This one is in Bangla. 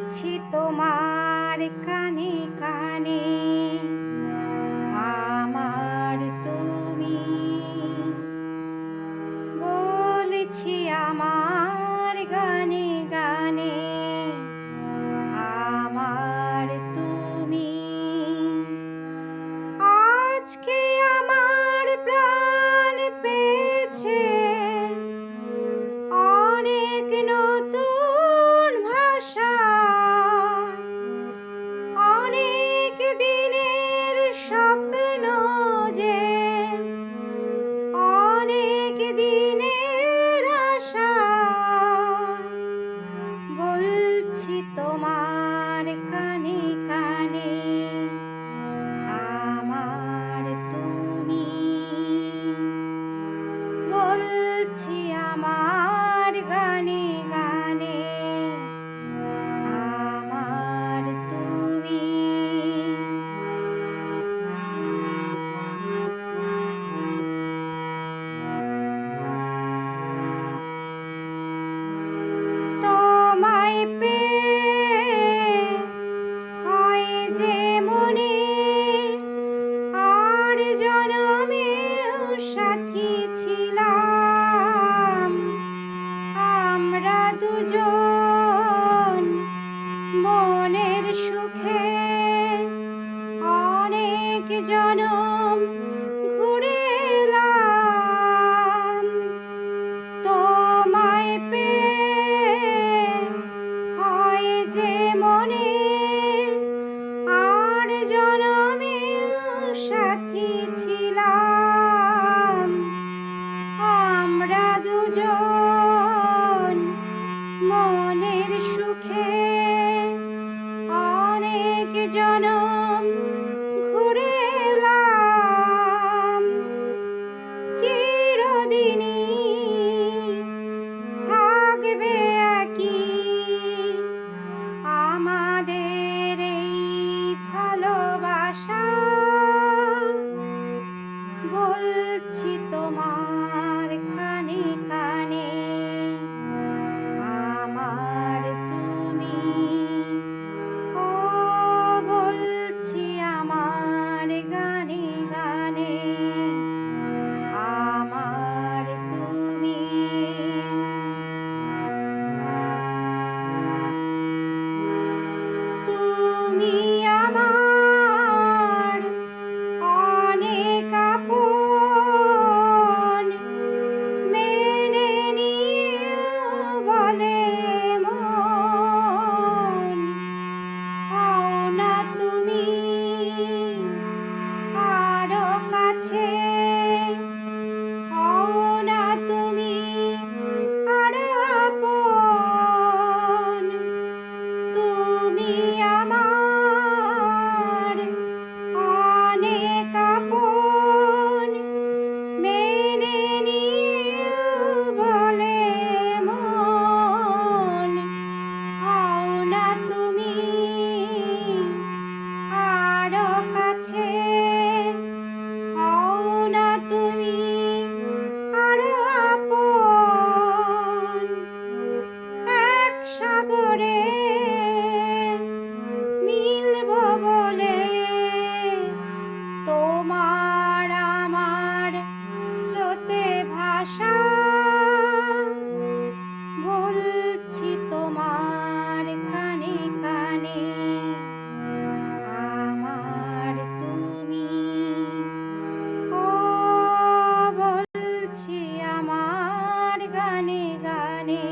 বলছি তোমার কানে কানে, আমার তুমি। বলছি আমার গানে গানে, আমার তুমি। আজকে আমার প্রাণ পেয়েছে অনেক নতুন ভাষা, অনেক দিনের স্বপ্ন যে, অনেক দিনের আশা। বলছি তোমার কানে কানে, আমার তুমি। বলছি আমার গানে গানে, আমার তুমি। তোমায় পেয়ে হয় যে মনে, আর জনমেও সাথী ছিলাম আমরা দুজন। মনের সুখে অনেক জনম ঘুরে এলাম। তোমায় পেয়ে হয় যে মনে, আর জনমেও সাথী ছিলাম আমরা দুজন। মনের সুখে অনেক জনম ঘুরে এলাম। চিরদিনই থাকবে একই আমাদের এই ভালোবাসা। বলছি তোমার কানে কানে, আমার তুমি। ও বলছি আমার গানে গানে, আমার তুমি। তুমি আমার অনেক আপন, মেনে নিও বলে মন। হও না তুমি আরো কাছে, হও না তুমি আরো আপন। তুমি আমার অনেক আপন, মেনে নিও বলে মন। হও না তুমি আরো কাছে, হও না তুমি আরো আপন। এক সাগরে মিলব বলে তোমার আমার স্রোতে ভাষা। বলছি তোমার কানে কানে, আমার তুমি। ও বলছি আমার গানে গানে।